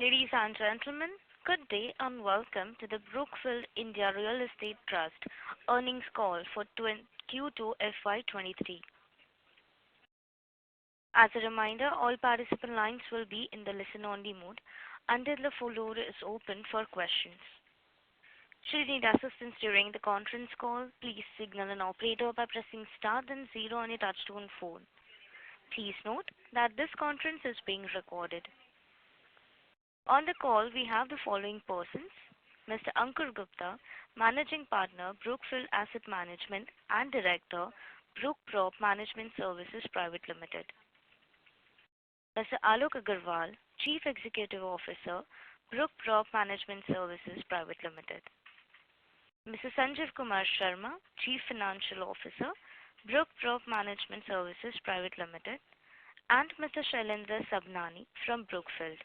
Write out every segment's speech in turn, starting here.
Ladies and gentlemen, good day and welcome to the Brookfield India Real Estate Trust earnings call for Q2 FY23. As a reminder, all participant lines will be in the listen-only mode until the floor is open for questions. Should you need assistance during the conference call, please signal an operator by pressing star then 0 on your touchtone phone. Please note that this conference is being recorded. On the call, we have the following persons: Mr. Ankur Gupta, Managing Partner, Brookfield Asset Management and Director, Brookprop Management Services Private Limited; Mr. Alok Agarwal, Chief Executive Officer, Brookprop Management Services Private Limited; Mr. Sanjeev Kumar Sharma, Chief Financial Officer, Brookprop Management Services Private Limited; and Mr. Shailendra Sabnani from Brookfield.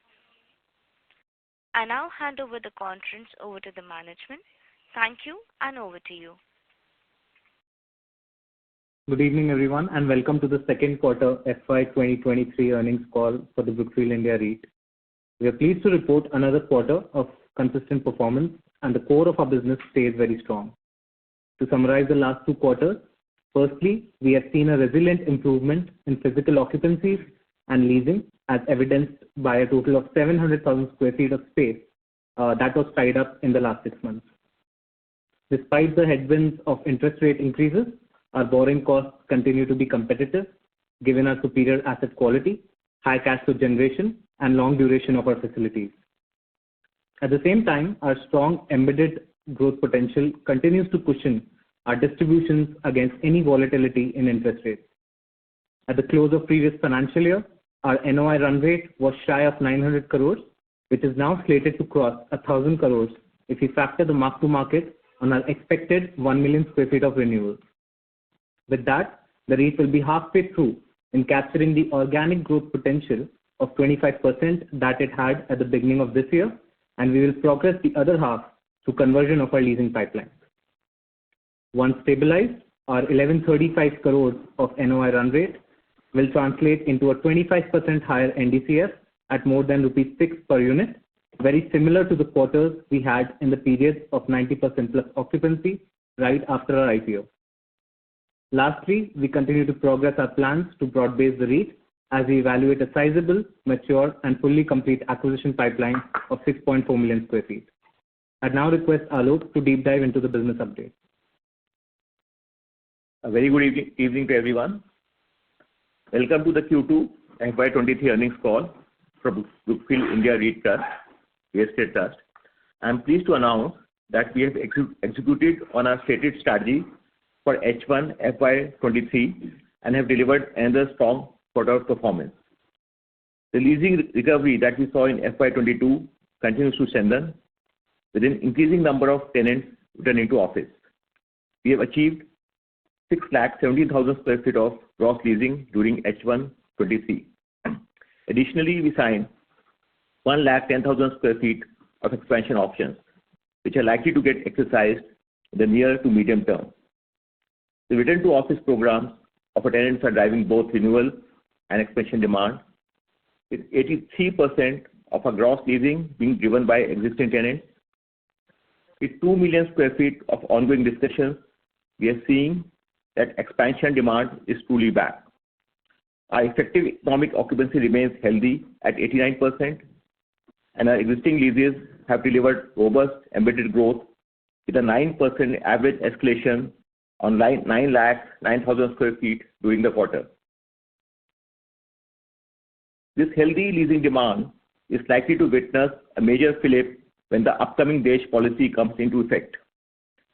I now hand over the conference over to the management. Thank you, and over to you. Good evening, everyone, and welcome to the second quarter FY23 earnings call for the Brookfield India REIT. We are pleased to report another quarter of consistent performance, and the core of our business stays very strong. To summarize the last 2 quarters, firstly, we have seen a resilient improvement in physical occupancies and leasing, as evidenced by a total of 700,000 square feet of space that was tied up in the last 6 months. Despite the headwinds of interest rate increases, our borrowing costs continue to be competitive, given our superior asset quality, high cash flow generation, and long duration of our facilities. At the same time, our strong embedded growth potential continues to cushion our distributions against any volatility in interest rates. At the close of previous financial year, our NOI run rate was shy of 900 crores, which is now slated to cross 1,000 crores if we factor the mark-to-market on our expected 1 million square feet of renewals. With that, the REIT will be halfway through in capturing the organic growth potential of 25% that it had at the beginning of this year, and we will progress the other half through conversion of our leasing pipeline. Once stabilized, our 1135 crores of NOI run rate will translate into a 25% higher NDCF at more than rupees 6 per unit, very similar to the quarters we had in the period of 90% plus occupancy right after our IPO. Lastly, we continue to progress our plans to broad-base the REIT as we evaluate a sizable, mature, and fully complete acquisition pipeline of 6.4 million square feet. I now request Alok to deep dive into the business update. A very good evening to everyone. Welcome to the Q2 FY23 earnings call from Brookfield India REIT Trust, Real Estate Trust. I am pleased to announce that we have executed on our stated strategy for H1 FY23 and have delivered another strong quarter of performance. The leasing recovery that we saw in FY22 continues to strengthen, with an increasing number of tenants returning to office. We have achieved 6,70,000 square feet of gross leasing during H1 23. Additionally, we signed 1,10,000 square feet of expansion options, which are likely to get exercised in the near to medium term. The return to office programs of our tenants are driving both renewal and expansion demand, with 83% of our gross leasing being driven by existing tenants. With 2 million square feet of ongoing discussions, we are seeing that expansion demand is truly back. Our effective economic occupancy remains healthy at 89%, and our existing leases have delivered robust embedded growth with a 9% average escalation on 9,09,000 square feet during the quarter. This healthy leasing demand is likely to witness a major fillip when the upcoming DESH policy comes into effect.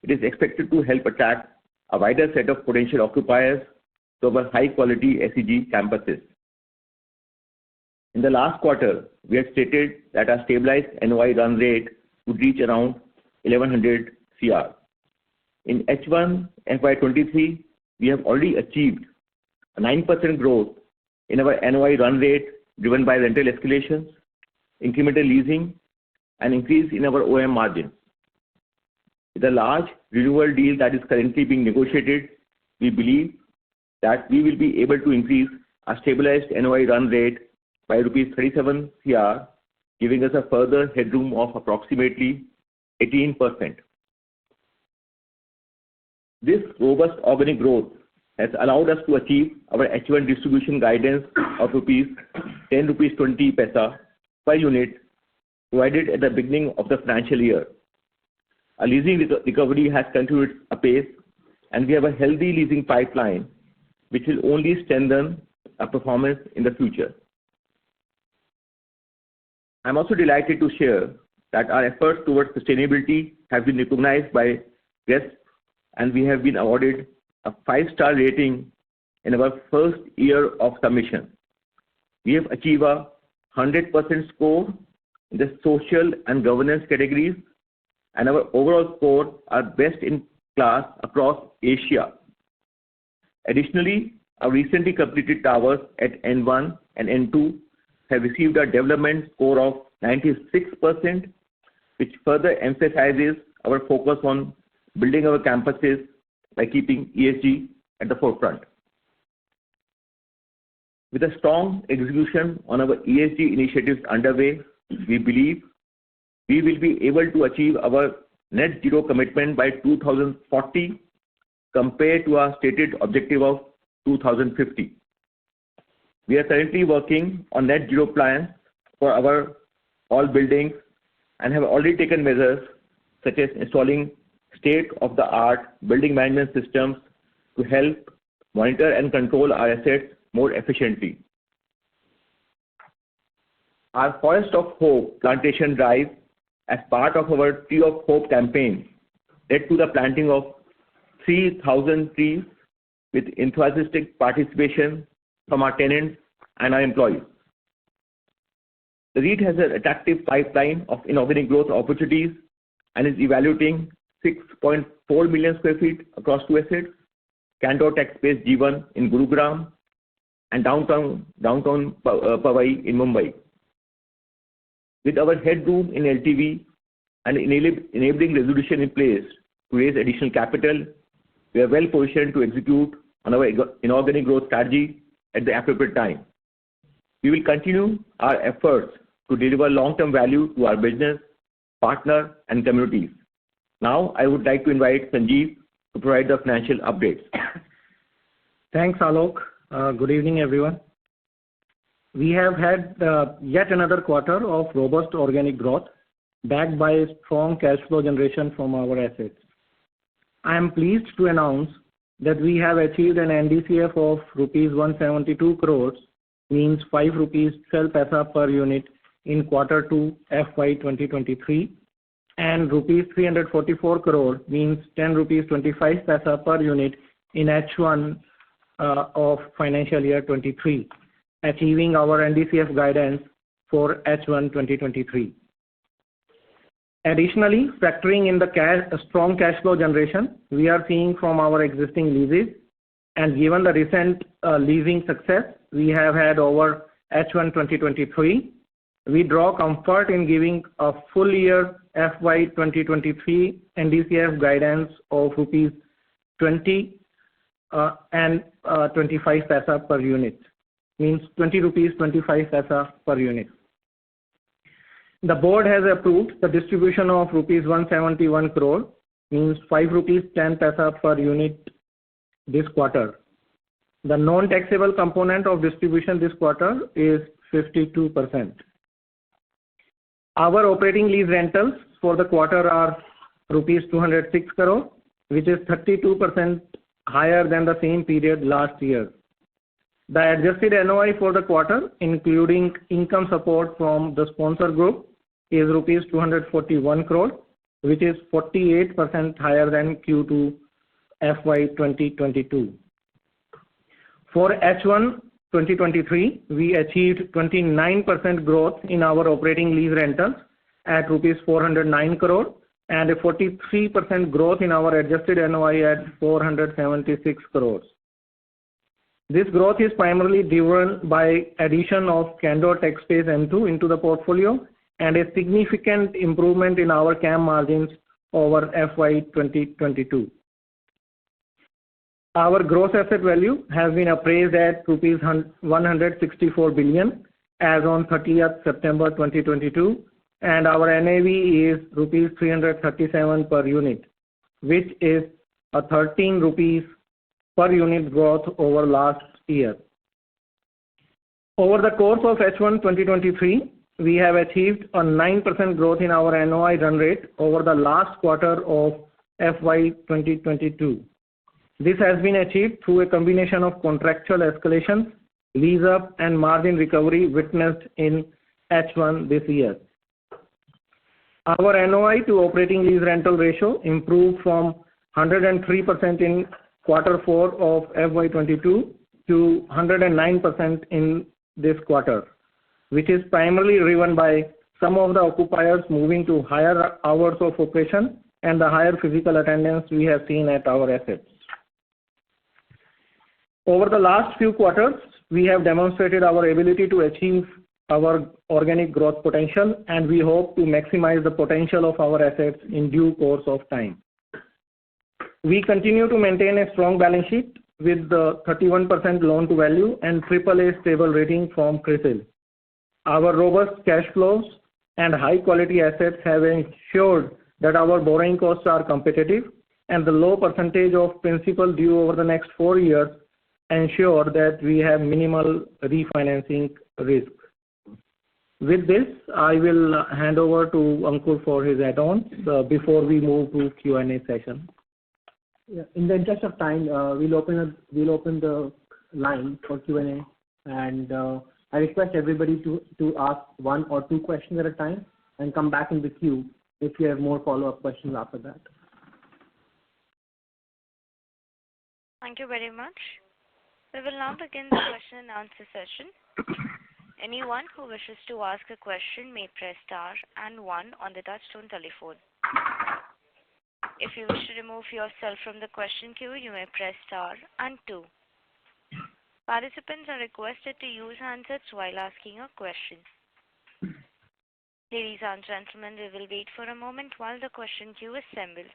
It is expected to help attract a wider set of potential occupiers to our high-quality SEZ campuses. In the last quarter, we had stated that our stabilized NOI run rate would reach around 1,100 CR. In H1 FY23, we have already achieved a 9% growth in our NOI run rate driven by rental escalations, incremental leasing, and increase in our OM margins. With a large renewal deal that is currently being negotiated, we believe that we will be able to increase our stabilized NOI run rate by rupees 37 CR giving us a further headroom of approximately 18%. This robust organic growth has allowed us to achieve our H1 distribution guidance of ₹10.20 per unit provided at the beginning of the financial year. Our leasing recovery has continued apace, and we have a healthy leasing pipeline which will only strengthen our performance in the future. I'm also delighted to share that our efforts towards sustainability have been recognized by guests, and we have been awarded a 5-star rating in our first year of submission. We have achieved a 100% score in the social and governance categories, and our overall score are best in class across Asia. Additionally, our recently completed towers at N1 and N2 have received a development score of 96%, which further emphasizes our focus on building our campuses by keeping ESG at the forefront. With a strong execution on our ESG initiatives underway, we believe we will be able to achieve our net zero commitment by 2040 compared to our stated objective of 2050. We are currently working on net zero plans for our all buildings and have already taken measures such as installing state-of-the-art building management systems to help monitor and control our assets more efficiently. Our Forest of Hope plantation drive as part of our Tree of Hope campaign led to the planting of 3,000 trees with enthusiastic participation from our tenants and our employees. The REIT has an attractive pipeline of inorganic growth opportunities and is evaluating 6.4 million square feet across 2 assets, Candor Tech Space G1 in Gurugram and downtown Powai in Mumbai. With our headroom in LTV and enabling resolution in place to raise additional capital, we are well positioned to execute on our inorganic growth strategy at the appropriate time. We will continue our efforts to deliver long-term value to our business, partner, and communities. Now, I would like to invite Sanjeev to provide the financial updates. Thanks, Alok. Good evening, everyone. We have had yet another quarter of robust organic growth backed by strong cash flow generation from our assets. I am pleased to announce that we have achieved an NDCF of rupees 172 crores, means 5 rupees 12 paisa per unit in Q2 FY23, and rupees 344 crore means 10 rupees 25 paisa per unit in H1 of financial year 23, achieving our NDCF guidance for H1 2023. Additionally, factoring in the strong cash flow generation we are seeing from our existing leases, and given the recent leasing success we have had over H1 2023, we draw comfort in giving a full year FY 2023 NDCF guidance of rupees 20 and 25 paisa per unit, means 20 rupees 25 paisa per unit. The board has approved the distribution of rupees 171 crore, means 5 rupees 10 paisa per unit this quarter. The non-taxable component of distribution this quarter is 52%. Our operating lease rentals for the quarter are rupees 206 crore, which is 32% higher than the same period last year. The adjusted NOI for the quarter, including income support from the sponsor group, is rupees 241 crore, which is 48% higher than Q2 FY 2022. For H1 2023, we achieved 29% growth in our operating lease rentals at rupees 409 crore and a 43% growth in our adjusted NOI at 476 crores. This growth is primarily driven by addition of Candor Tech Space M2 into the portfolio and a significant improvement in our CAM margins over FY 2022. Our gross asset value has been appraised at rupees 164 billion as on 30th September 2022, and our NAV is rupees 337 per unit, which is a 13 rupees per unit growth over last year. Over the course of H1 2023, we have achieved a 9% growth in our NOI run rate over the last quarter of FY 2022. This has been achieved through a combination of contractual escalations, lease up, and margin recovery witnessed in H1 this year. Our NOI to operating lease rental ratio improved from 103% in Q4 of FY22 to 109% in this quarter, which is primarily driven by some of the occupiers moving to higher hours of operation and the higher physical attendance we have seen at our assets. Over the last few quarters, we have demonstrated our ability to achieve our organic growth potential, and we hope to maximize the potential of our assets in due course of time. We continue to maintain a strong balance sheet with the 31% loan to value and AAA stable rating from CRISIL. Our robust cash flows and high quality assets have ensured that our borrowing costs are competitive, and the low percentage of principal due over the next 4 years ensure that we have minimal refinancing risk. With this, I will hand over to Ankur for his add-ons before we move to Q&A session. Yeah, in the interest of time, we'll open the line for Q&A, and I request everybody to ask 1 or 2 questions at a time and come back in the queue if you have more follow-up questions after that. Thank you very much. We will now begin the question and answer session. Anyone who wishes to ask a question may press star and 1 on the touchtone telephone. If you wish to remove yourself from the question queue, you may press star and 2. Participants are requested to use handsets while asking a question. Ladies and gentlemen, we will wait for a moment while the question queue assembles.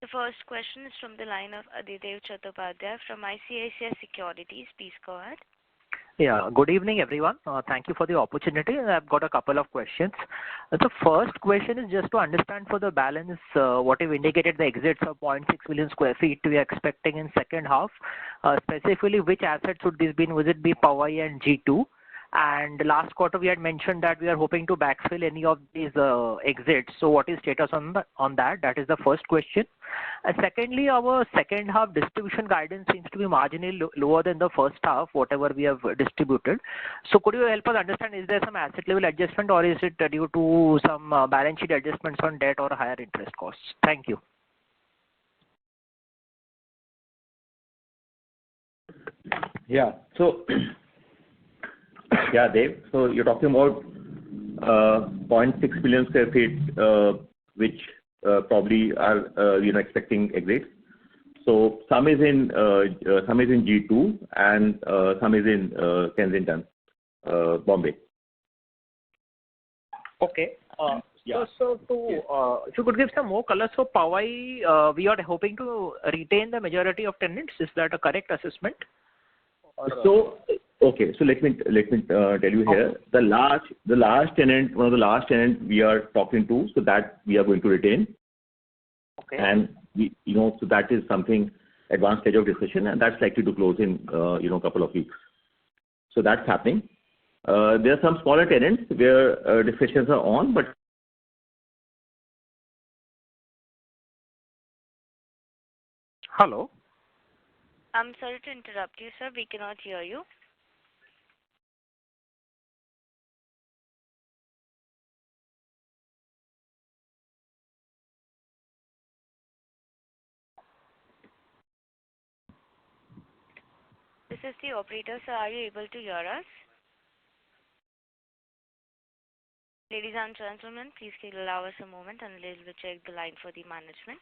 The first question is from the line of Adhidev Chattopadhyay from ICICI Securities. Please go ahead. Yeah, good evening, everyone. Thank you for the opportunity. I've got a couple of questions. The first question is just to understand for the balance, what you've indicated the exits of 0.6 million square feet we are expecting in second half. Specifically, which assets would this be? Would it be Powai and G2? And last quarter we had mentioned that we are hoping to backfill any of these exits. So what is status on that? That is the first question. And secondly, our second half distribution guidance seems to be marginally lower than the first half, whatever we have distributed. So could you help us understand, is there some asset level adjustment, or is it due to some balance sheet adjustments on debt or higher interest costs? Thank you. Yeah. So, yeah, Dave. So you're talking about 0.6 million square feet, which probably are expecting exits. So some is in G2 and some is in Kensington, Bombay. Okay. Yeah. So if you could give some more color. So Powai, we are hoping to retain the majority of tenants. Is that a correct assessment? So okay, so let me tell you here. The last tenant, one of the last tenant we are talking to, so that we are going to retain. Okay. And we, so that is something advanced stage of discussion, and that's likely to close in a couple of weeks. So that's happening. There are some smaller tenants where discussions are on, but hello. I'm sorry to interrupt you, sir. We cannot hear you. This is the operator, sir. Are you able to hear us? Ladies and gentlemen, please allow us a moment and we'll check the line for the management.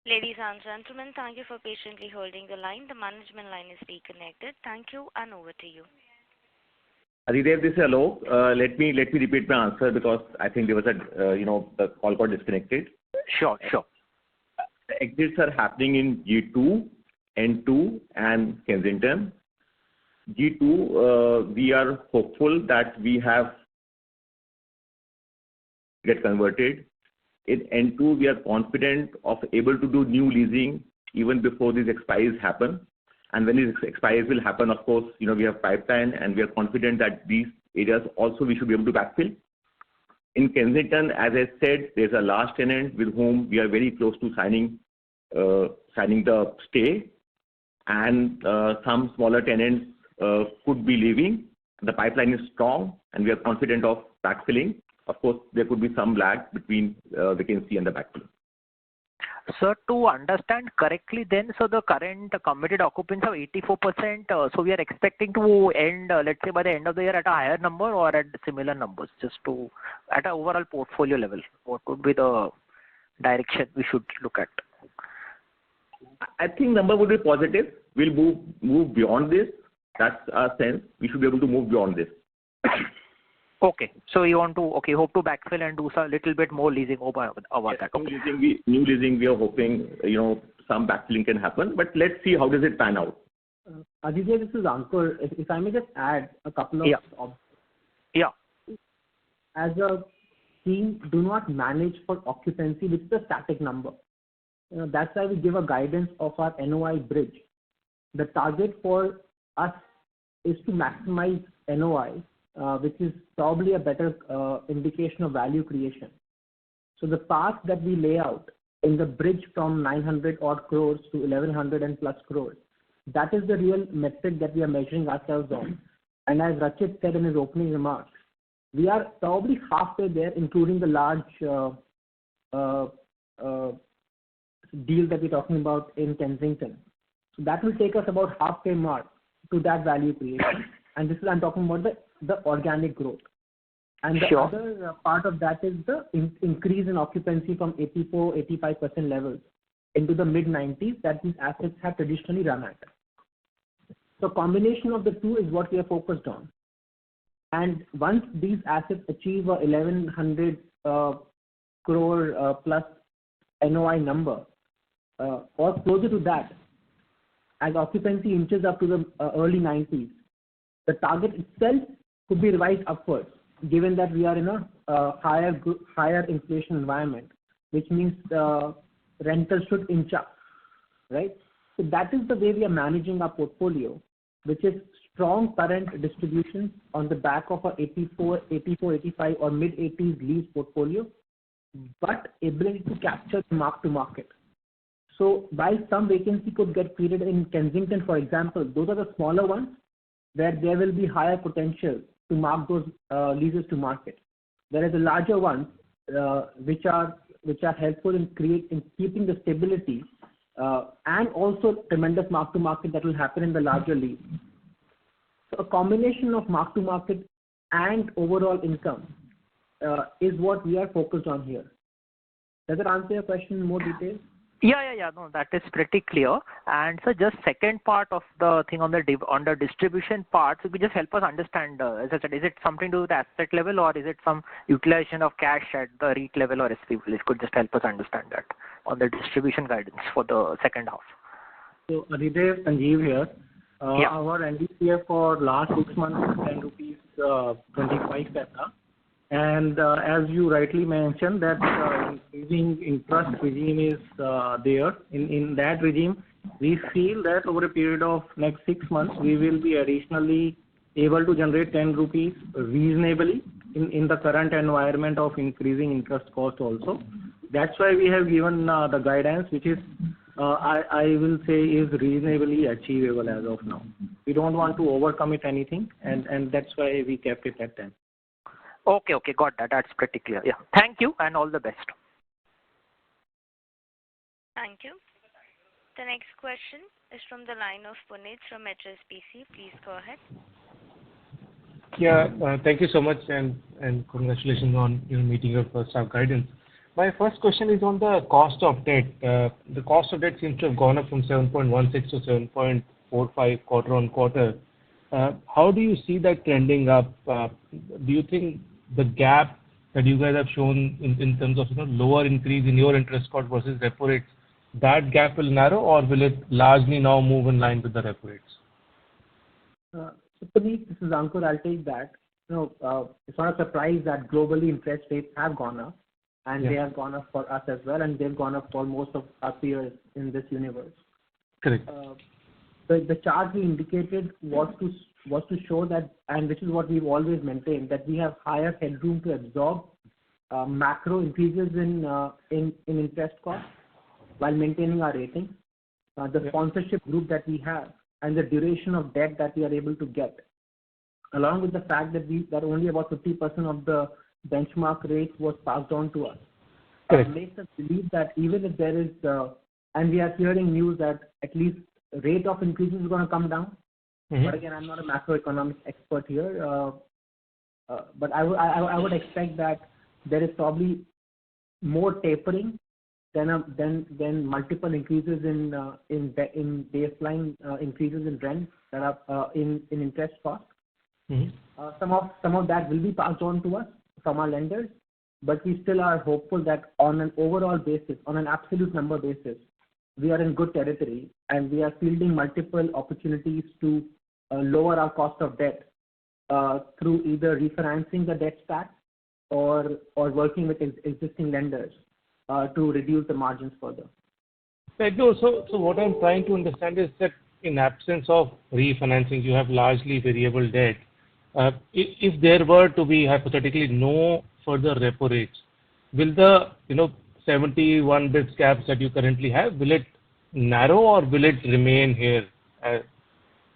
Ladies and gentlemen, thank you for patiently holding the line. The management line is reconnected. Thank you, and over to you. Adidev, this is Alok. Let me repeat my answer because I think there was the call got disconnected. Sure. The exits are happening in G2, N2, and Kensington. G2, we are hopeful that we have get converted. In N2, we are confident of able to do new leasing even before these expiries happen. And when these expiries will happen, of course, we have pipeline and we are confident that these areas also we should be able to backfill. In Kensington, as I said, there's a large tenant with whom we are very close to signing the stay, and some smaller tenants could be leaving. The pipeline is strong and we are confident of backfilling. Of course, there could be some lag between vacancy and the backfill. Sir, to understand correctly then, so the current committed occupants of 84%, so we are expecting to end, let's say by the end of the year at a higher number or at similar numbers, just to, at an overall portfolio level, what would be the direction we should look at? I think number would be positive. We'll move beyond this. That's our sense. We should be able to move beyond this. Okay. So you want to, hope to backfill and do a little bit more leasing over that. Okay. New leasing, we are hoping, some backfilling can happen, but let's see how does it pan out. Aditya, this is Ankur. If I may just add a couple of... Yeah. As a team, do not manage for occupancy, which is a static number. That's why we give a guidance of our NOI bridge. The target for us is to maximize NOI, which is probably a better indication of value creation. So the path that we lay out in the bridge from 900 odd crores to 1100 and plus crores, that is the real metric that we are measuring ourselves on. And as Rachit said in his opening remarks, we are probably halfway there, including the large deal that we're talking about in Kensington. So that will take us about halfway mark to that value creation. And this is, I'm talking about the organic growth. And the other part of that is the increase in occupancy from 84-85% levels into the mid-90s that these assets have traditionally run at. So combination of the two is what we are focused on. And once these assets achieve a 1100 crore plus NOI number, or closer to that, as occupancy inches up to the early 90s, the target itself could be revised upwards, given that we are in a higher inflation environment, which means rentals should inch up, right? So that is the way we are managing our portfolio, which is strong current distributions on the back of a 84, 85 or mid-80s lease portfolio, but ability to capture mark to market. So while some vacancy could get created in Kensington, for example, those are the smaller ones where there will be higher potential to mark those leases to market. Whereas the larger ones, which are helpful in keeping the stability and also tremendous mark to market that will happen in the larger lease. So a combination of mark to market and overall income is what we are focused on here. Does that answer your question in more detail? Yeah. No, that is pretty clear. And so just second part of the thing on the distribution part, so we just help us understand, as I said, is it something to do with the asset level or is it some utilization of cash at the REIT level or SP level? It could just help us understand that on the distribution guidance for the second half. So Aditya, Sanjeev here. Our NDCF for last 6 months is 10 rupees 25 paisa. And as you rightly mentioned, that increasing interest regime is there. In that regime, we feel that over a period of next 6 months, we will be additionally able to generate 10 rupees reasonably in the current environment of increasing interest cost also. That's why we have given the guidance, which is, I will say, is reasonably achievable as of now. We don't want to overcommit anything, and that's why we kept it at 10. Okay, got that. That's pretty clear. Yeah. Thank you and all the best. Thank you. The next question is from the line of Puneet from HSBC. Please go ahead. Yeah, thank you so much and congratulations on meeting your first half guidance. My first question is on the cost of debt. The cost of debt seems to have gone up from 7.16 to 7.45 quarter on quarter. How do you see that trending up? Do you think the gap that you guys have shown in terms of lower increase in your interest cost versus repo rates, that gap will narrow, or will it largely now move in line with the repo rates? So Puneet, this is Ankur. I'll take that. It's not a surprise that globally interest rates have gone up, and they have gone up for us as well, and they've gone up for most of our peers in this universe. Correct. The chart we indicated was to show that, and which is what we've always maintained, that we have higher headroom to absorb macro increases in interest costs while maintaining our rating. The sponsorship group that we have and the duration of debt that we are able to get, along with the fact that only about 50% of the benchmark rates was passed on to us, makes us believe that even if there is, and we are hearing news that at least rate of increases is going to come down. But again, I'm not a macroeconomic expert here. But I would expect that there is probably more tapering than multiple increases in baseline increases in rent that are in interest cost. Some of that will be passed on to us from our lenders, but we still are hopeful that on an overall basis, on an absolute number basis, we are in good territory, and we are fielding multiple opportunities to lower our cost of debt through either refinancing the debt stack or working with existing lenders to reduce the margins further. Right. No, so what I'm trying to understand is that in absence of refinancing, you have largely variable debt. If there were to be hypothetically no further repo rates, will the 71 bits caps that you currently have, will it narrow or will it remain here?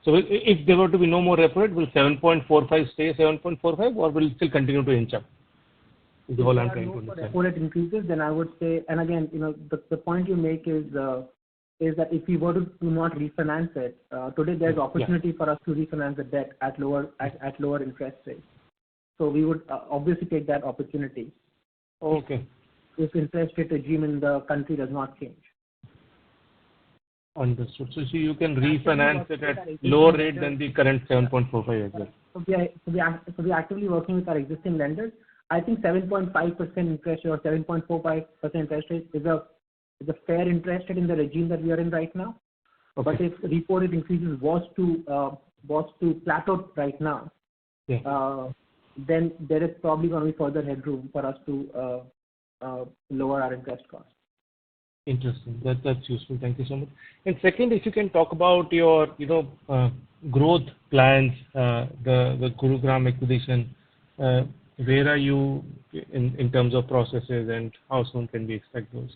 So if there were to be no more repo rate, will 7.45 stay 7.45, or will it still continue to inch up? Is all I'm trying to understand. Repo rate increases, then I would say, and again, the point you make is that if we were to not refinance it, today there's opportunity for us to refinance the debt at lower interest rates. So we would obviously take that opportunity. Okay. If interest rate regime in the country does not change. Understood. So you can refinance it at lower rate than the current 7.45 as well. So we are actively working with our existing lenders. I think 7.5% interest or 7.45% interest rate is a fair interest rate in the regime that we are in right now. Okay. But if reported increases was to plateau right now, then there is probably going to be further headroom for us to lower our interest costs. Interesting. That's useful. Thank you so much. And second, if you can talk about your growth plans, the Gurugram acquisition, where are you in terms of processes, and how soon can we expect those?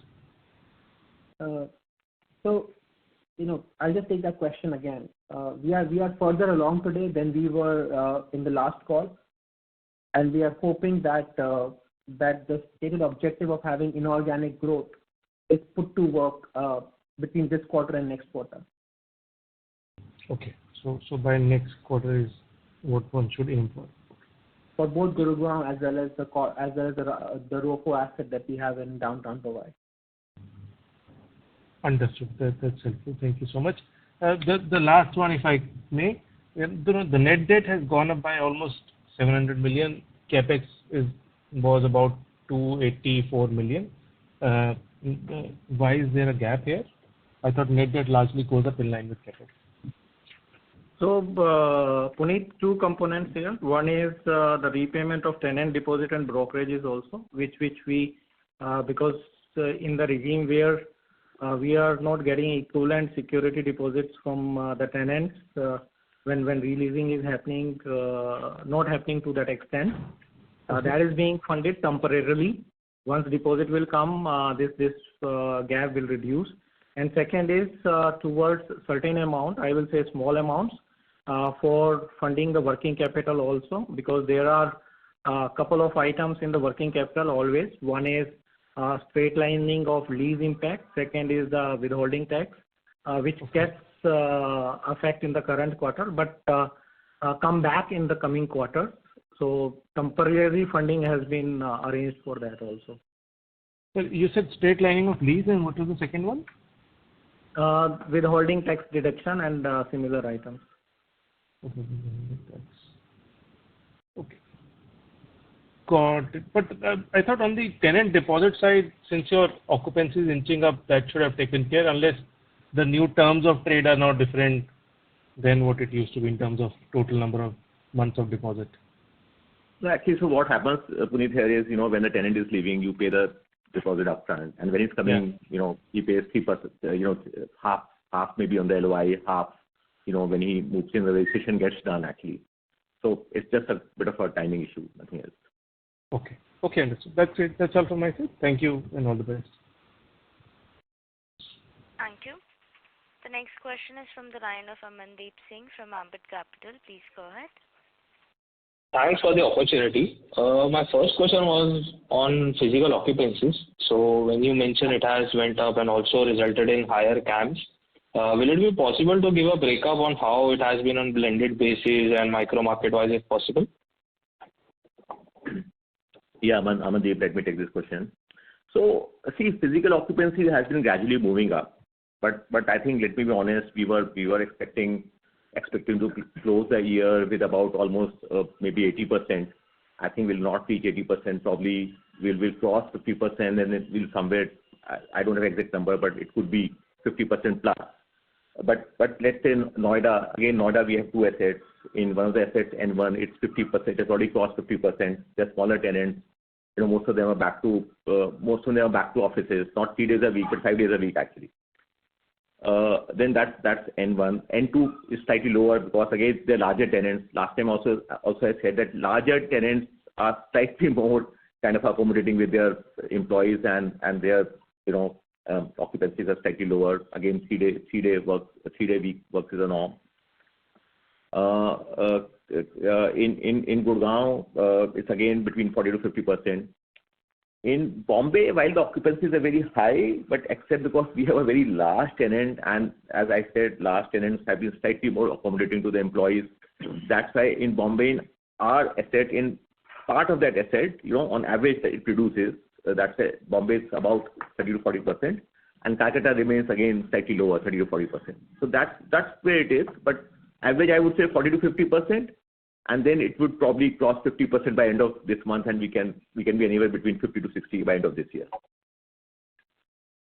So I'll just take that question again. We are further along today than we were in the last call, and we are hoping that the stated objective of having inorganic growth is put to work between this quarter and next quarter. Okay. So by next quarter is what one should aim for. For both Gurugram as well as the ROFO asset that we have in downtown Powai. Understood. That's helpful. Thank you so much. The last one, if I may, the net debt has gone up by almost 700 million. Capex was about 284 million. Why is there a gap here? I thought net debt largely goes up in line with Capex. So, Puneet, two components here. One is the repayment of tenant deposit and brokerages also, which we, because in the regime where we are not getting equivalent security deposits from the tenants when releasing is happening, not happening to that extent. That is being funded temporarily. Once deposit will come, this gap will reduce. And second is towards certain amount, I will say small amounts, for funding the working capital also, because there are a couple of items in the working capital always. One is straight lining of lease impact. Second is the withholding tax, which gets effect in the current quarter, but come back in the coming quarter. So temporary funding has been arranged for that also. So you said straight lining of lease, and what was the second one? Withholding tax deduction and similar items. Okay. Got it. But I thought on the tenant deposit side, since your occupancy is inching up, that should have taken care, unless the new terms of trade are now different than what it used to be in terms of total number of months of deposit. No, actually, so what happens, Puneet, here is, when the tenant is leaving, you pay the deposit upfront, and when he's coming, he pays 3%, half maybe on the LOI, half, when he moves in, the registration gets done actually. So it's just a bit of a timing issue, nothing else. Okay. Okay, understood. That's it. That's all from my side. Thank you and all the best. Thank you. The next question is from the line of Amandeep Singh from Ambit Capital. Please go ahead. Thanks for the opportunity. My first question was on physical occupancies. So when you mentioned it has went up and also resulted in higher CAMs, will it be possible to give a breakup on how it has been on blended basis and micro market wise if possible? Yeah, Amandeep, let me take this question. So, see, physical occupancy has been gradually moving up, but I think, let me be honest, we were expecting to close the year with about almost maybe 80%. I think we'll not reach 80%. Probably we'll cross 50%, and it will somewhere. I don't have exact number, but it could be 50% plus. But let's say Noida, again, Noida, we have two assets. In one of the assets, N1, it's 50%. It's already crossed 50%. They're smaller tenants. Most of them are back to offices, not 3 days a week, but 5 days a week actually. Then that's N1. N2 is slightly lower because again they're larger tenants. Last time also I said that larger tenants are slightly more kind of accommodating with their employees and their occupancies are slightly lower. Again, 3-day week work is a norm. In Gurgaon, it's again between 40 to 50%. In Bombay, while the occupancies are very high, but except because we have a very large tenant, and as I said, large tenants have been slightly more accommodating to the employees. That's why in Bombay, in our asset, in part of that asset, on average that it produces, that's it. Bombay is about 30 to 40%, and Calcutta remains again slightly lower, 30 to 40%. So that's where it is. But average, I would say 40 to 50%. And then it would probably cross 50% by end of this month, and we can be anywhere between 50 to 60 by end of this year.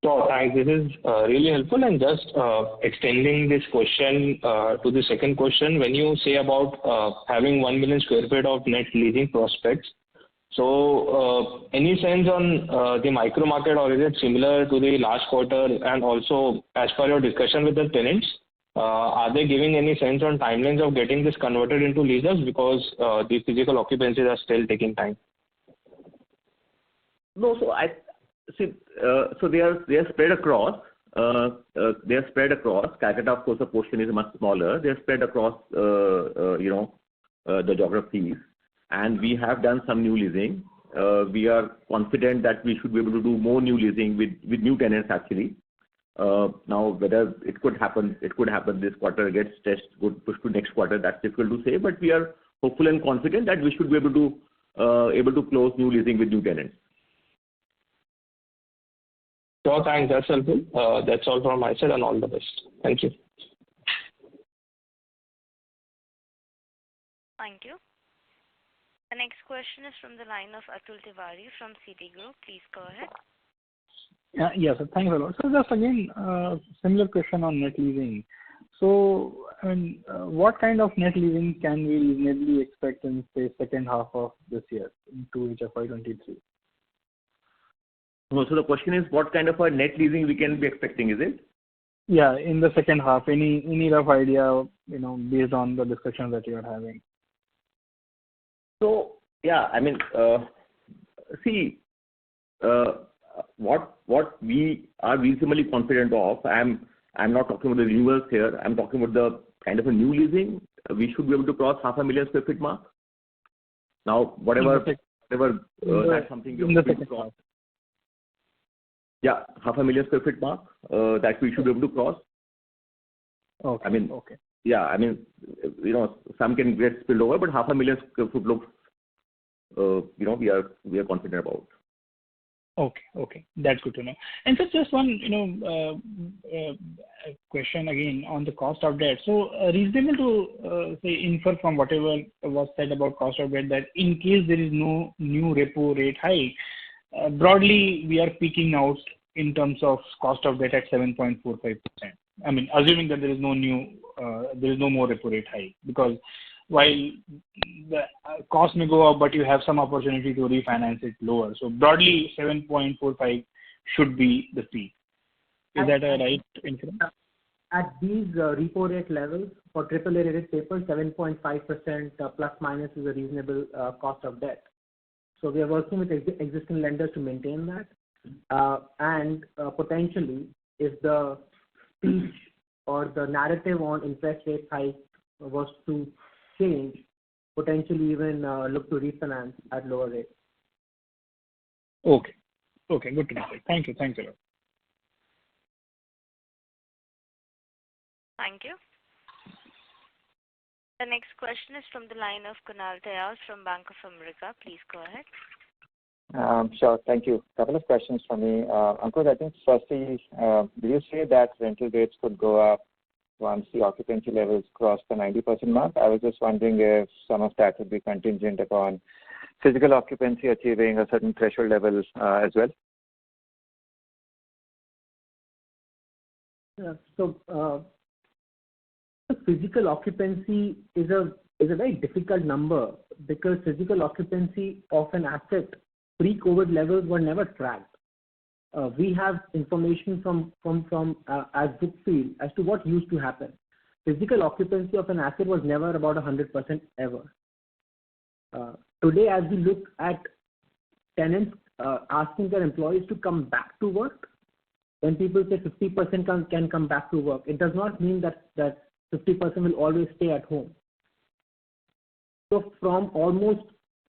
So thanks. This is really helpful. And just extending this question to the second question, when you say about having 1 million square feet of net leasing prospects, so any sense on the micro market, or is it similar to the last quarter? And also, as per your discussion with the tenants, are they giving any sense on timelines of getting this converted into leases, because the physical occupancies are still taking time? No, so I see. So they are spread across. They are spread across. Calcutta, of course, the portion is much smaller. They are spread across, the geographies, and we have done some new leasing. We are confident that we should be able to do more new leasing with new tenants actually. Now, whether it could happen this quarter gets stretched, would push to next quarter. That's difficult to say, but we are hopeful and confident that we should be able to close new leasing with new tenants. So thanks. That's helpful. That's all from my side, and all the best. Thank you. Thank you. The next question is from the line of Atul Tiwari from Citigroup. Please go ahead. Yes, thanks a lot. So just again, similar question on net leasing. So, I mean, what kind of net leasing can we reasonably expect in, say, second half of this year, into FY23? So the question is, what kind of a net leasing we can be expecting, is it? Yeah, in the second half, any rough idea, based on the discussions that you are having? So, yeah, I mean, see, what we are reasonably confident of, I'm not talking about the renewals here, I'm talking about the kind of a new leasing. We should be able to cross 500,000 square feet mark. Now, whatever that's something we have to cross. Yeah, 500,000 square feet mark that we should be able to cross. Okay. I mean, okay. Yeah, I mean, some can get spilled over, but 500,000 square foot looks, we are confident about. Okay. That's good to know. And so just one, question again on the cost of debt. So reasonable to say infer from whatever was said about cost of debt that in case there is no new repo rate hike, broadly we are peaking out in terms of cost of debt at 7.45%. I mean, assuming that there is no more repo rate hike, because while the cost may go up, but you have some opportunity to refinance it lower. So broadly, 7.45 should be the peak. Is that a right inference? At these repo rate levels for AAA rated papers, 7.5% plus minus is a reasonable cost of debt. So we are working with existing lenders to maintain that. And potentially, if the speech or the narrative on interest rate hike was to change, potentially even look to refinance at lower rates. Okay, good to know. Thank you. Thanks a lot. Thank you. The next question is from the line of Kunal Tayal from Bank of America. Please go ahead. Sure. Thank you. Couple of questions from me. Ankur, I think firstly, did you say that rental rates could go up once the occupancy levels cross the 90% mark? I was just wondering if some of that would be contingent upon physical occupancy achieving a certain threshold level as well. Yeah. So the physical occupancy is a very difficult number because physical occupancy of an asset pre-COVID levels were never tracked. We have information from as Brookfield as to what used to happen. Physical occupancy of an asset was never about 100% ever. Today, as we look at tenants asking their employees to come back to work, when people say 50% can come back to work, it does not mean that 50% will always stay at home. So from almost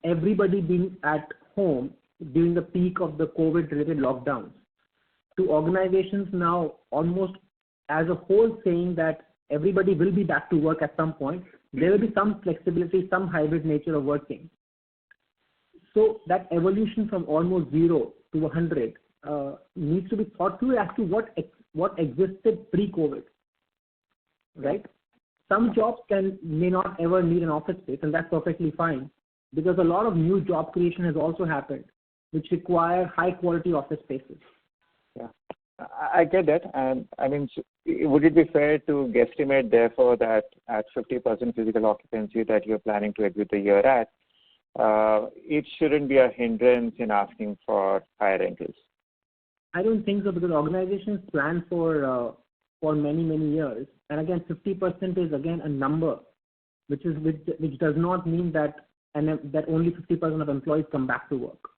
everybody being at home during the peak of the COVID-related lockdowns, to organizations now almost as a whole saying that everybody will be back to work at some point, there will be some flexibility, some hybrid nature of working. So that evolution from almost 0 to 100 needs to be thought through as to what existed pre-COVID, right? Some jobs may not ever need an office space, and that's perfectly fine because a lot of new job creation has also happened, which require high quality office spaces. Yeah, I get that. And I mean, would it be fair to guesstimate therefore that at 50% physical occupancy that you're planning to exit the year at, it shouldn't be a hindrance in asking for higher rentals? I don't think so because organizations plan for many years, and again 50% is again a number, which does not mean that only 50% of employees come back to work.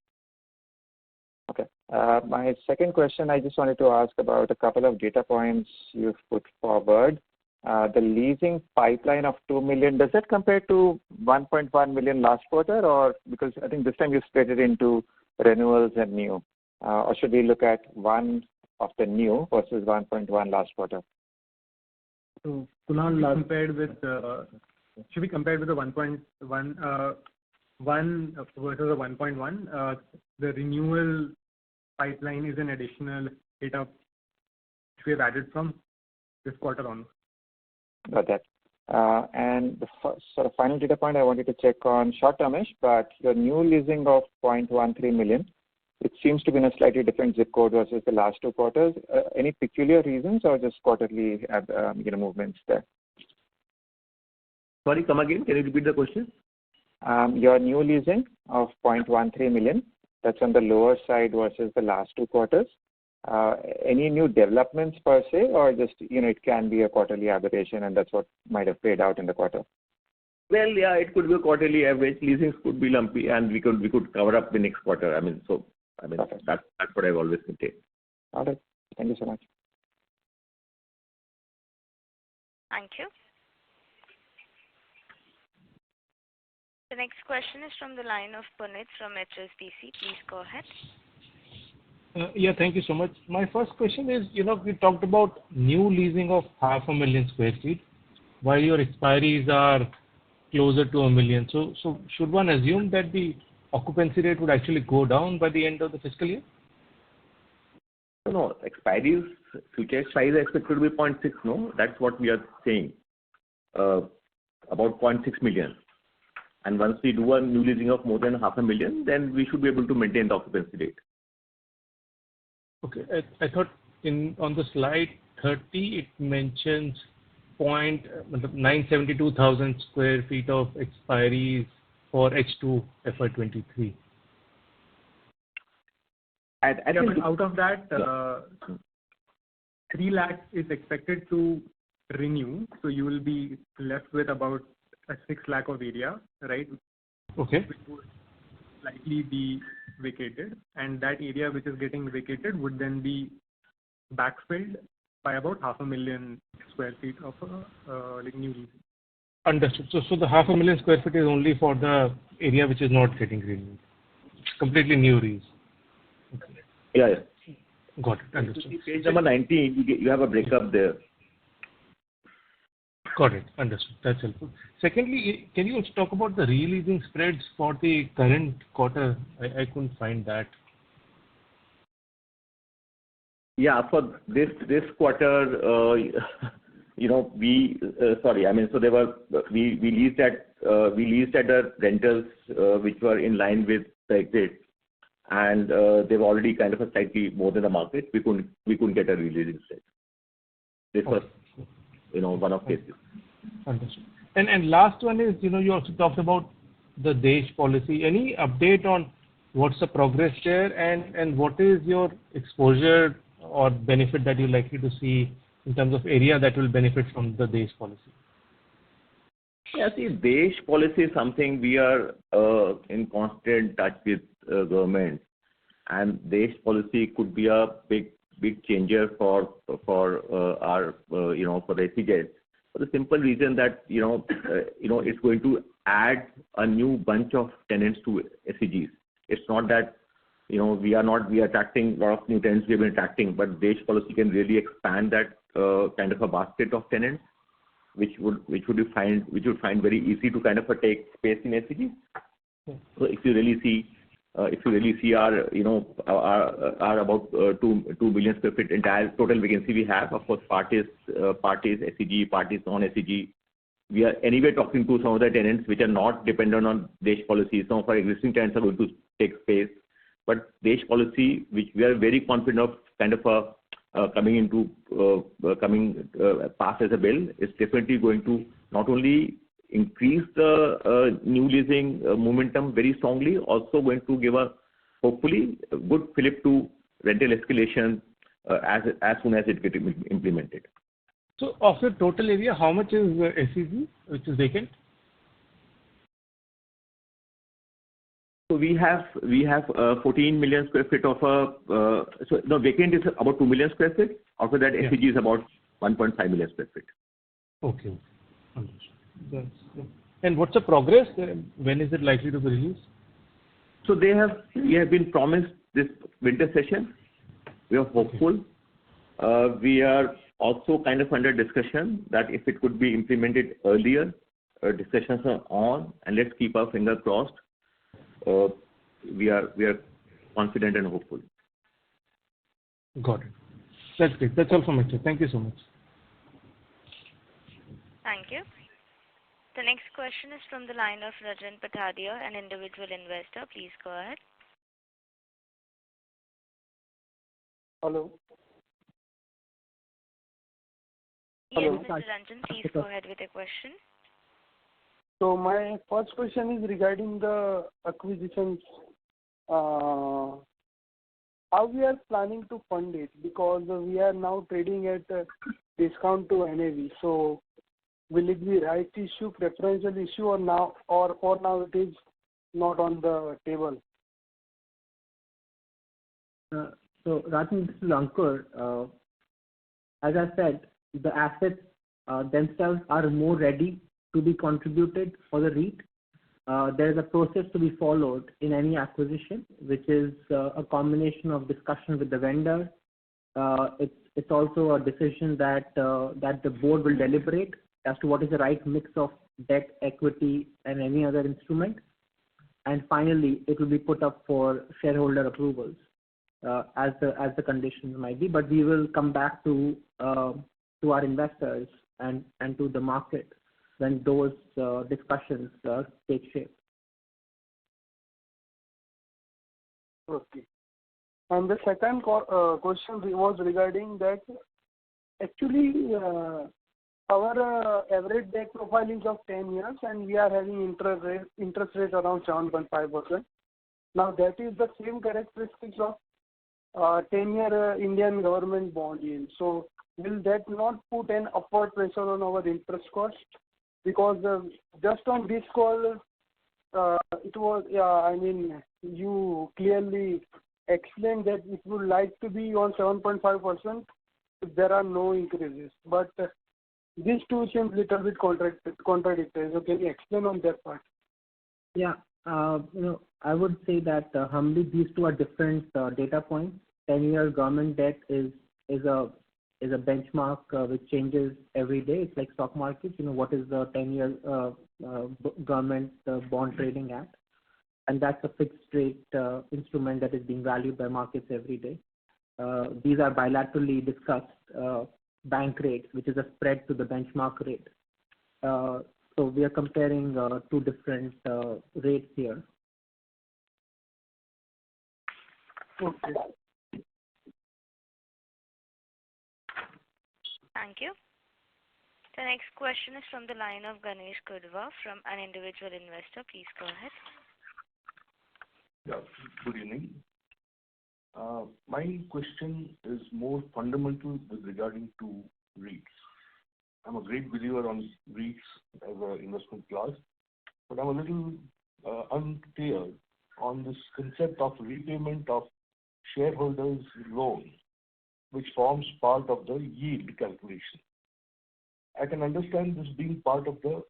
Okay. My second question, I just wanted to ask about a couple of data points you've put forward. The leasing pipeline of 2 million, does that compare to 1.1 million last quarter, or because I think this time you split it into renewals and new, or should we look at one of the new versus 1.1 last quarter? So Kunal, should be compared with the 1.1 versus the 1.1. The renewal pipeline is an additional data which we have added from this quarter on. Got that. And the sort of final data point I wanted to check on short-termish, but your new leasing of 0.13 million, it seems to be in a slightly different zip code versus the last 2 quarters. Any peculiar reasons or just quarterly movements there? Sorry, come again. Can you repeat the question? Your new leasing of 0.13 million, that's on the lower side versus the last 2 quarters. Any new developments per se, or just, it can be a quarterly aberration and that's what might have played out in the quarter? Well, yeah, it could be a quarterly average. Leasings could be lumpy and we could cover up the next quarter. Perfect. That's what I've always maintained. All right. Thank you so much. Thank you. The next question is from the line of Puneet from HSBC. Please go ahead. Yeah, thank you so much. My first question is, we talked about new leasing of 500,000 square feet, while your expiries are closer to 1 million. So should one assume that the occupancy rate would actually go down by the end of the fiscal year? No, expiries, future expiries are expected to be 0.6, no? That's what we are saying, about 0.6 million. And once we do a new leasing of more than 500,000, then we should be able to maintain the occupancy rate. Okay. I thought on the slide 30, it mentions 972,000 square feet of expiries for H2 FY23. But out of that, 3 lakhs is expected to renew, so you will be left with about 6 lakh of area, right? Okay. Which would likely be vacated, and that area which is getting vacated would then be backfilled by about 500,000 square feet of new leasing. Understood. So the 500,000 square feet is only for the area which is not getting renewed. Completely new lease. Okay. Yeah. Got it. Understood. Page number 19, you have a breakup there. Got it. Understood. That's helpful. Secondly, can you also talk about the re-leasing spreads for the current quarter? I couldn't find that. Yeah, for this quarter, we leased at the rentals which were in line with the exit, and they were already kind of a slightly more than the market. We couldn't get a re-leasing spread. This was one of cases. Understood. And last one is, you also talked about the DESH policy. Any update on what's the progress there, and what is your exposure or benefit that you're likely to see in terms of area that will benefit from the DESH policy? Yeah, see, DESH policy is something we are in constant touch with government, and DESH policy could be a big changer for our for the SEZs, for the simple reason that it's going to add a new bunch of tenants to SEZs. It's not that we are attracting a lot of new tenants we have been attracting, but DESH policy can really expand that kind of a basket of tenants, which would find very easy to kind of take space in SEZs. So if you really see our about 2 million square feet entire total vacancy we have, of course, part is SEZ, part is non-SEZ. We are anyway talking to some of the tenants which are not dependent on DESH policy. Some of our existing tenants are going to take space, but DESH policy, which we are very confident of kind of coming pass as a bill, is definitely going to not only increase the new leasing momentum very strongly, also going to give a hopefully a good fillip to rental escalation as soon as it gets implemented. So of your total area, how much is SEZ, which is vacant? So we have 14 million square feet of vacant is about 2 million square feet. After that, SEZ is about 1.5 million square feet. Okay. Understood. And what's the progress? When is it likely to be released? So we have been promised this winter session. We are hopeful. We are also kind of under discussion that if it could be implemented earlier. Discussions are on, and let's keep our fingers crossed. We are confident and hopeful. Got it. That's great. That's all from my side. Thank you so much. Thank you. The next question is from the line of Rajan Patadia, an individual investor. Please go ahead. Hello. Yes, Hello. Mr. Ranjan, please go ahead with your question. So my first question is regarding the acquisitions. How we are planning to fund it, because we are now trading at a discount to NAV. So will it be right issue, preferential issue, or now it is not on the table? So Rajan, this is Ankur. As I said, the assets themselves are more ready to be contributed for the REIT. There is a process to be followed in any acquisition, which is a combination of discussion with the vendor. It's also a decision that the board will deliberate as to what is the right mix of debt, equity, and any other instrument. And finally, it will be put up for shareholder approvals. as the conditions might be. But we will come back to our investors and to the market when those discussions take shape. Okay. And the second question was regarding that actually our average debt profile is of 10 years and we are having interest rate around 7.5%. Now that is the same characteristics of 10-year Indian government bond yield. So will that not put an upward pressure on our interest cost? Because just on this call, it was, you clearly explained that it would like to be on 7.5% if there are no increases. But these two seem little bit contradictory. So can you explain on that part? Yeah, I would say that humbly these two are different data points. 10-year government debt is a benchmark which changes every day. It's like stock markets. What is the 10-year government bond trading at? And that's a fixed rate instrument that is being valued by markets every day. These are bilaterally discussed bank rates, which is a spread to the benchmark rate. So we are comparing two different rates here. Okay. Thank you. The next question is from the line of Ganesh Kudva from an individual investor. Please go ahead. Yeah, good evening. My question is more fundamental with regarding to REITs. I'm a great believer on REITs as an investment class, but I'm a little unclear on this concept of repayment of shareholders' loan, which forms part of the yield calculation. I can understand this being part of the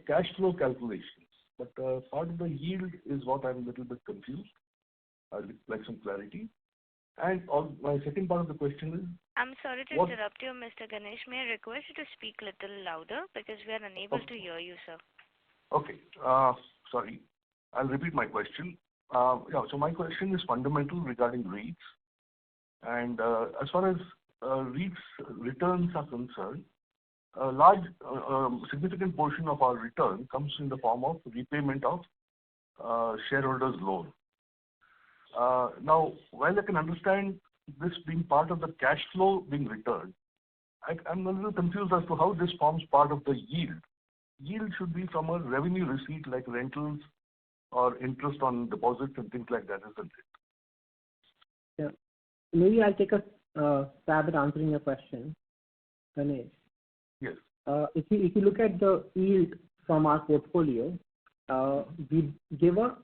cash flow calculations, but part of the yield is what I'm a little bit confused. I'd like some clarity. And my second part of the question is... I'm sorry to interrupt you, Mr. Ganesh. May I request you to speak a little louder because we are unable to hear you, sir. Okay. Sorry. I'll repeat my question. So my question is fundamental regarding REITs. And as far as REITs returns are concerned, a large, significant portion of our return comes in the form of repayment of shareholders' loan. Now, while I can understand this being part of the cash flow being returned, I'm a little confused as to how this forms part of the yield. Yield should be from a revenue receipt like rentals or interest on deposits and things like that, isn't it? Yeah. Maybe I'll take a stab at answering your question, Ganesh. Yes. If you look at the yield from our portfolio, we give a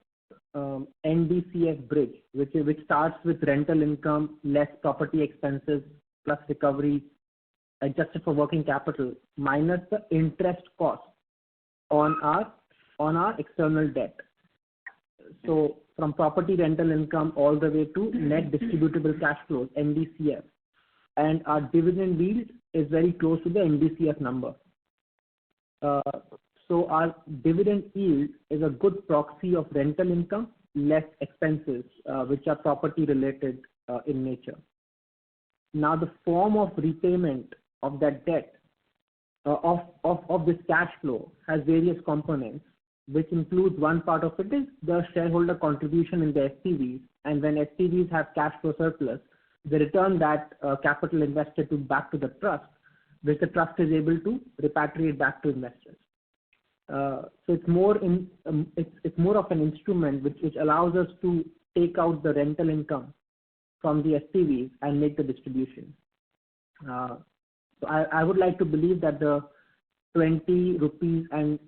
NDCF bridge, which starts with rental income less property expenses plus recovery adjusted for working capital minus the interest cost on our external debt. So from property rental income all the way to net distributable cash flows, NDCF, and our dividend yield is very close to the NDCF number. So our dividend yield is a good proxy of rental income less expenses, which are property related in nature. Now the form of repayment of that debt of this cash flow has various components, which includes one part of it is the shareholder contribution in the SPVs, and when SPVs have cash flow surplus, they return that capital invested back to the trust, which the trust is able to repatriate back to investors. So it's more of an instrument which allows us to take out the rental income from the SPVs and make the distribution. So I would like to believe that the 20 rupees and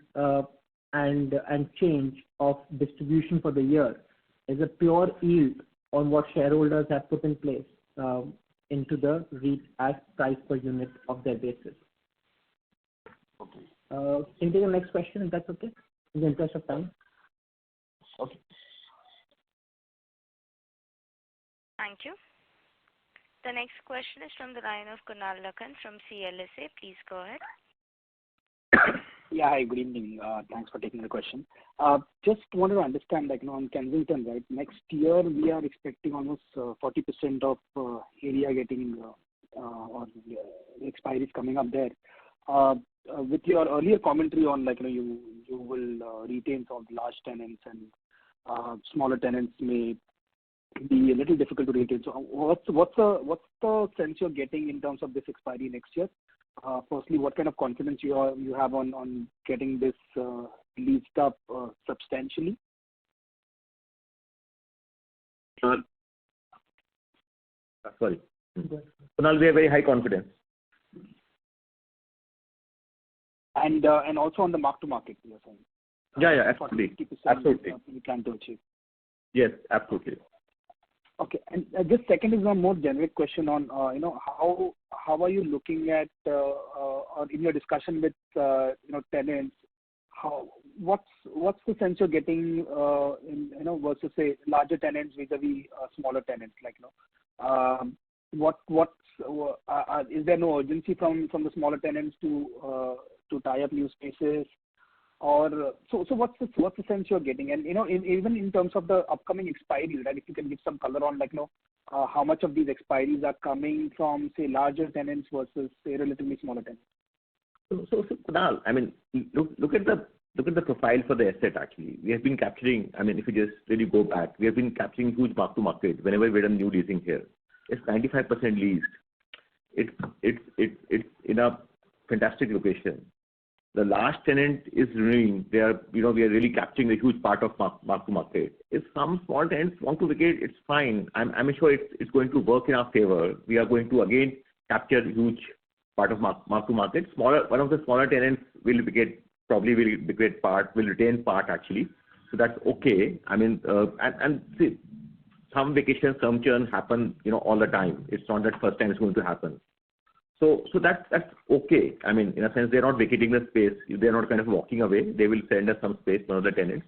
change of distribution for the year is a pure yield on what shareholders have put in place into the REIT as price per unit of their basis. Okay. Can you take the next question if that's okay, in the interest of time? Okay. Thank you. The next question is from the line of Kunal Lakhan from CLSA. Please go ahead. Yeah, hi, good evening. Thanks for taking the question. Just wanted to understand, like, on Kensington, right? Next year, we are expecting almost 40% of area getting or expiries coming up there. With your earlier commentary on, like, you will retain some of the large tenants and smaller tenants may be a little difficult to retain. So what's the sense you're getting in terms of this expiry next year? Firstly, what kind of confidence you have on getting this leased up substantially? Sorry. Kunal, we have very high confidence. And also on the mark to market, you're saying? Yeah, absolutely. 40%, absolutely. We plan to achieve. Yes, absolutely. Okay. And just second is a more generic question on, how are you looking at, or in your discussion with, tenants, what's the sense you're getting, versus, say, larger tenants vis-a-vis smaller tenants? Like, is there no urgency from the smaller tenants to tie up new spaces? Or so what's the sense you're getting? And even in terms of the upcoming expiries, right? If you can give some color on, like, how much of these expiries are coming from, say, larger tenants versus, say, relatively smaller tenants. So Kunal, I mean, look at the profile for the asset. Actually, we have been capturing. I mean, if you just really go back, we have been capturing huge mark to market whenever we done new leasing here. It's 95% leased. It's in a fantastic location. The last tenant is renewing. We are really capturing a huge part of mark to market. If some small tenants want to vacate, it's fine. I'm sure it's going to work in our favor. We are going to again capture huge part of mark to market. One of the smaller tenants will vacate, probably will vacate part, will retain part actually. So that's okay. I mean, and see, some vacations, some churn happen, all the time. It's not that first time it's going to happen. So that's okay. I mean, in a sense, they're not vacating the space. They're not kind of walking away. They will send us some space to other tenants.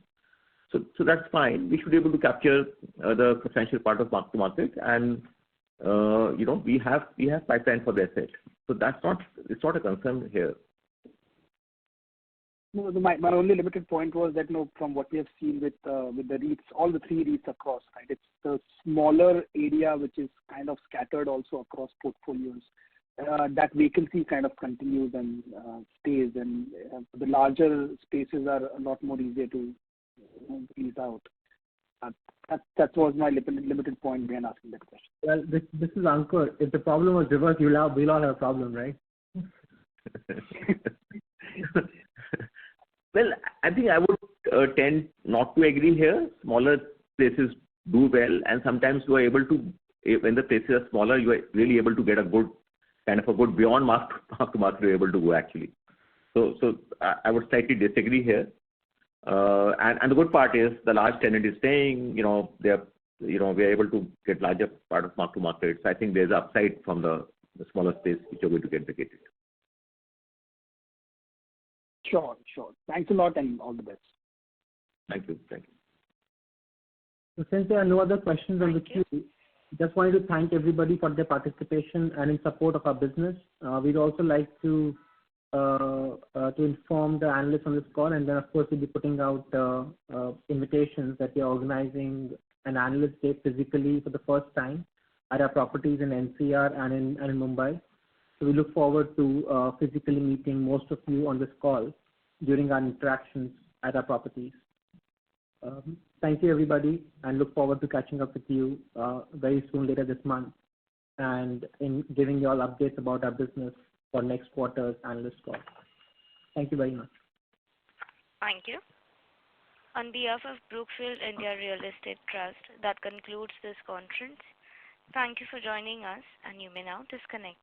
So that's fine. We should be able to capture the substantial part of mark to market, and we have pipeline for the asset. So it's not a concern here. No, my only limited point was that, from what we have seen with the REITs, all the three REITs across, right? It's the smaller area which is kind of scattered also across portfolios. That vacancy kind of continues and stays, and the larger spaces are a lot more easier to lease out. That was my limited point behind asking that question. Well, this is Ankur. If the problem was reversed, we'll all have a problem, right? Well, I think I would tend not to agree here. Smaller places do well, and sometimes you are able to, when the places are smaller, you are really able to get a good beyond mark to market. You're able to go actually. So I would slightly disagree here. And the good part is the large tenant is staying. We are able to get larger part of mark to market. So I think there's upside from the smaller space which are going to get vacated. Sure. Thanks a lot and all the best. Thank you. So since there are no other questions on the queue, just wanted to thank everybody for their participation and in support of our business. We'd also like to inform the analysts on this call, and then of course we'll be putting out invitations that we are organizing an analyst day physically for the first time at our properties in NCR and in Mumbai. So we look forward to physically meeting most of you on this call during our interactions at our properties. Thank you, everybody, and look forward to catching up with you very soon later this month and in giving you all updates about our business for next quarter's analyst call. Thank you very much. Thank you. On behalf of Brookfield India Real Estate Trust, that concludes this conference. Thank you for joining us, and you may now disconnect.